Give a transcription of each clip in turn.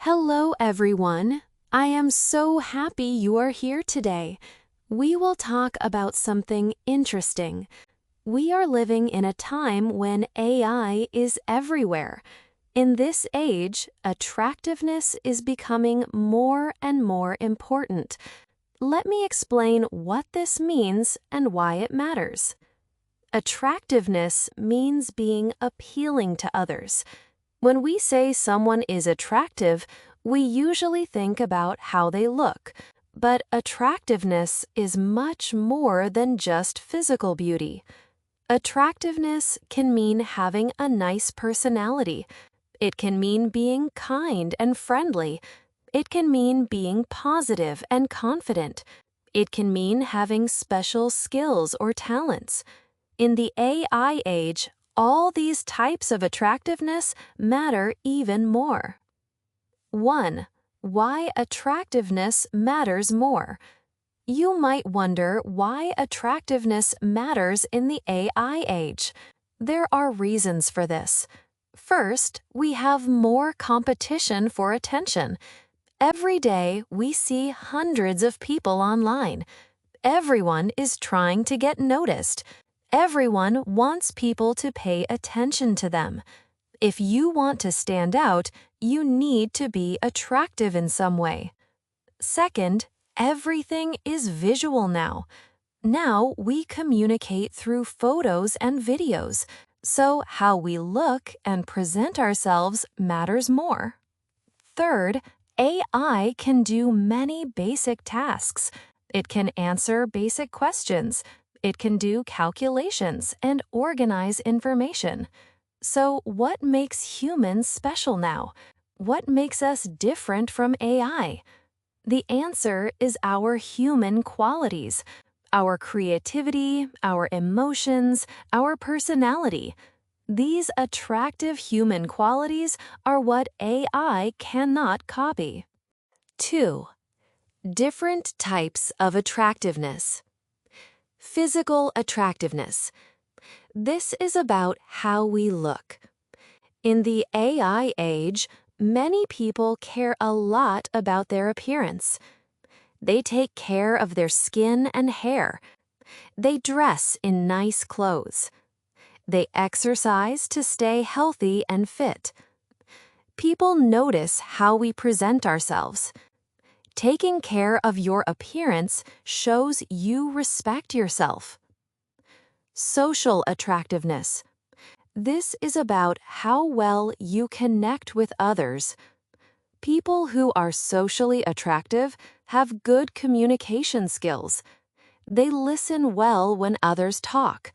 Hello, everyone. I am so happy you are here today. We will talk about something interesting. We are living in a time when AI is everywhere. In this age, attractiveness is becoming more and more important. Let me explain what this means and why it matters. Attractiveness means being appealing to others. When we say someone is attractive, we usually think about how they look, but attractiveness is much more than just physical beauty. Attractiveness can mean having a nice personality. It can mean being kind and friendly. It can mean being positive and confident. It can mean having special skills or talents. In the AI age, all these types of attractiveness matter even more. 1. Why attractiveness matters more. You might wonder why attractiveness matters in the AI age. There are reasons for this. First, we have more competition for attention. Every day, we see hundreds of people online. Everyone is trying to get noticed. Everyone wants people to pay attention to them. If you want to stand out, you need to be attractive in some way. Second, everything is visual now. Now we communicate through photos and videos, so how we look and present ourselves matters more. Third, AI can do many basic tasks. It can answer basic questions. It can do calculations and organize information. So what makes humans special now? What makes us different from AI? The answer is our human qualities, our creativity, our emotions, our personality. These attractive human qualities are what AI cannot copy. 2. Different types of attractiveness. Physical attractiveness. This is about how we look. In the AI age, many people care a lot about their appearance. They take care of their skin and hair. They dress in nice clothes. They exercise to stay healthy and fit. People notice how we present ourselves. Taking care of your appearance shows you respect yourself. Social attractiveness. This is about how well you connect with others. People who are socially attractive have good communication skills. They listen well when others talk.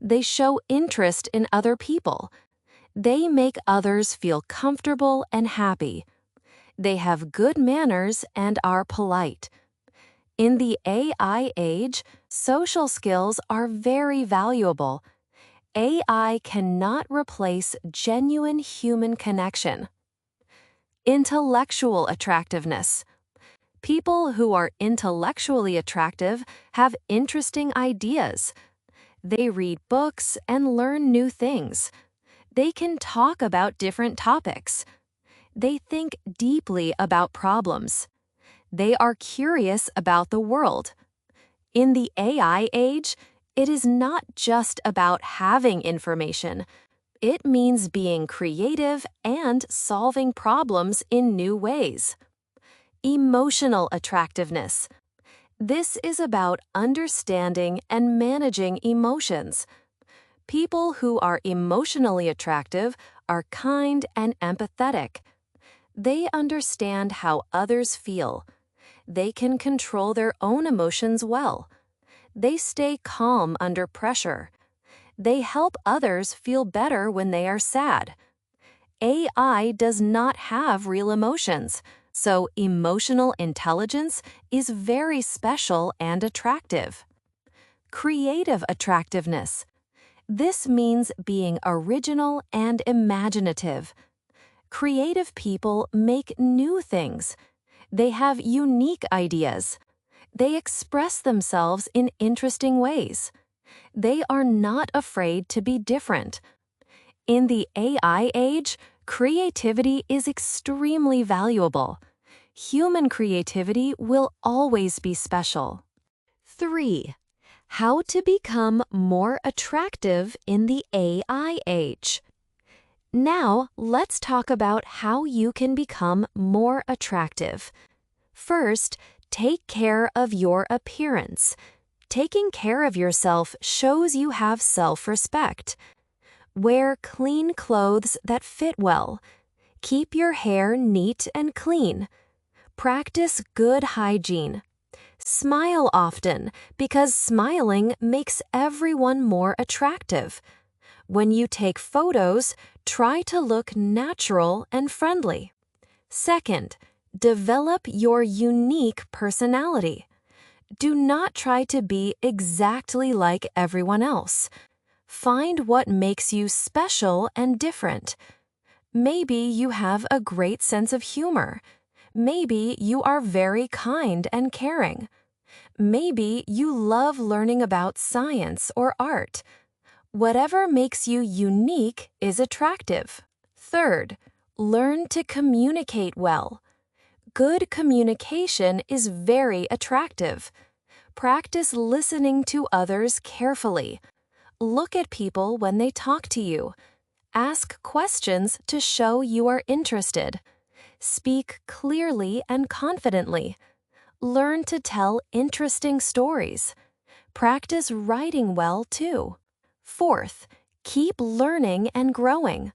They show interest in other people. They make others feel comfortable and happy. They have good manners and are polite. In the AI age, social skills are very valuable. AI cannot replace genuine human connection. Intellectual attractiveness. People who are intellectually attractive have interesting ideas. They read books and learn new things. They can talk about different topics. They think deeply about problems. They are curious about the world. In the AI age, it is not just about having information. It means being creative and solving problems in new ways. Emotional attractiveness. This is about understanding and managing emotions. People who are emotionally attractive are kind and empathetic. They understand how others feel. They can control their own emotions well. They stay calm under pressure. They help others feel better when they are sad. AI does not have real emotions, so emotional intelligence is very special and attractive. Creative attractiveness. This means being original and imaginative. Creative people make new things. They have unique ideas. They express themselves in interesting ways. They are not afraid to be different. In the AI age, Creativity is extremely valuable. Human creativity will always be special. 3. How to become more attractive in the AI age. Now, let's talk about how you can become more attractive. First, take care of your appearance. Taking care of yourself shows you have self-respect. Wear clean clothes that fit well. Keep your hair neat and clean. Practice good hygiene. Smile often, because smiling makes everyone more attractive. When you take photos, try to look natural and friendly. Second, develop your unique personality. Do not try to be exactly like everyone else. Find what makes you special and different. Maybe you have a great sense of humor. Maybe you are very kind and caring. Maybe you love learning about science or art. Whatever makes you unique is attractive. Third, learn to communicate well. Good communication is very attractive. Practice listening to others carefully. Look at people when they talk to you. Ask questions to show you are interested. Speak clearly and confidently. Learn to tell interesting stories. Practice writing well, too. Fourth, keep learning and growing.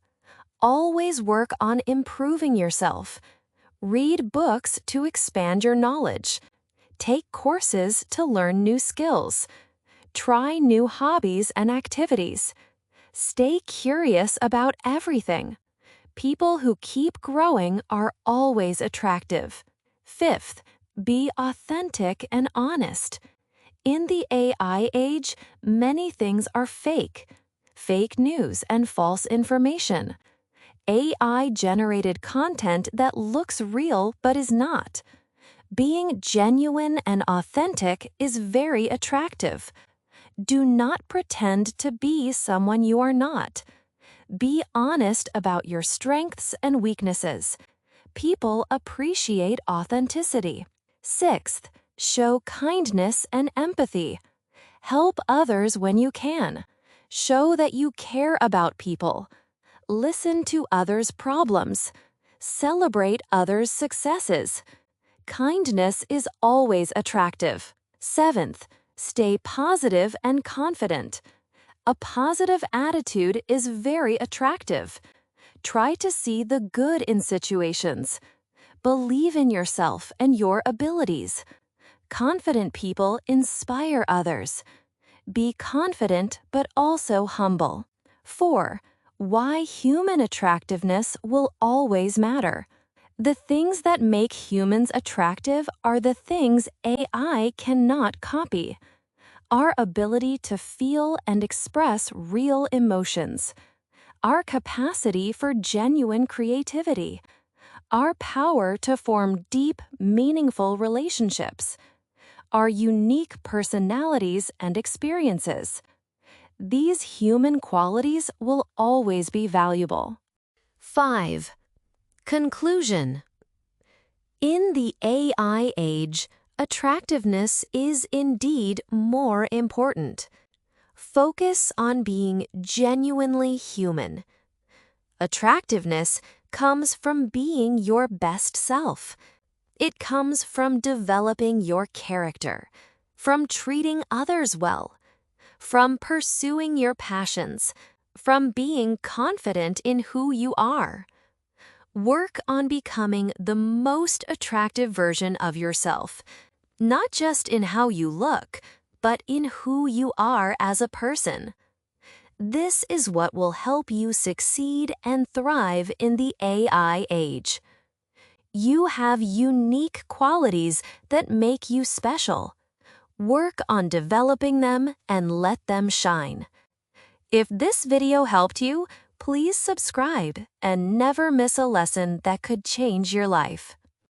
Always work on improving yourself. Read books to expand your knowledge. Take courses to learn new skills. Try new hobbies and activities. Stay curious about everything. People who keep growing are always attractive. Fifth, be authentic and honest. In the AI age, many things are fake. Fake news and false information. AI-generated content that looks real but is not. Being genuine and authentic is very attractive. Do not pretend to be someone you are not. Be honest about your strengths and weaknesses. People appreciate authenticity. Sixth, show kindness and empathy. Help others when you can. Show that you care about people. Listen to others' problems. Celebrate others' successes. Kindness is always attractive. Seventh, stay positive and confident. A positive attitude is very attractive. Try to see the good in situations. Believe in yourself and your abilities. Confident people inspire others. Be confident but also humble. 4. Why human attractiveness will always matter. The things that make humans attractive are the things AI cannot copy. Our ability to feel and express real emotions. Our capacity for genuine creativity. Our power to form deep, meaningful relationships. Our unique personalities and experiences. These human qualities will always be valuable. 5. Conclusion. In the AI age, attractiveness is indeed more important. Focus on being genuinely human. Attractiveness comes from being your best self. It comes from developing your character, from treating others well, from pursuing your passions, from being confident in who you are. Work on becoming the most attractive version of yourself, not just in how you look, but in who you are as a person. This is what will help you succeed and thrive in the AI age. You have unique qualities that make you special. Work on developing them and let them shine. If this video helped you, please subscribe and never miss a lesson that could change your life.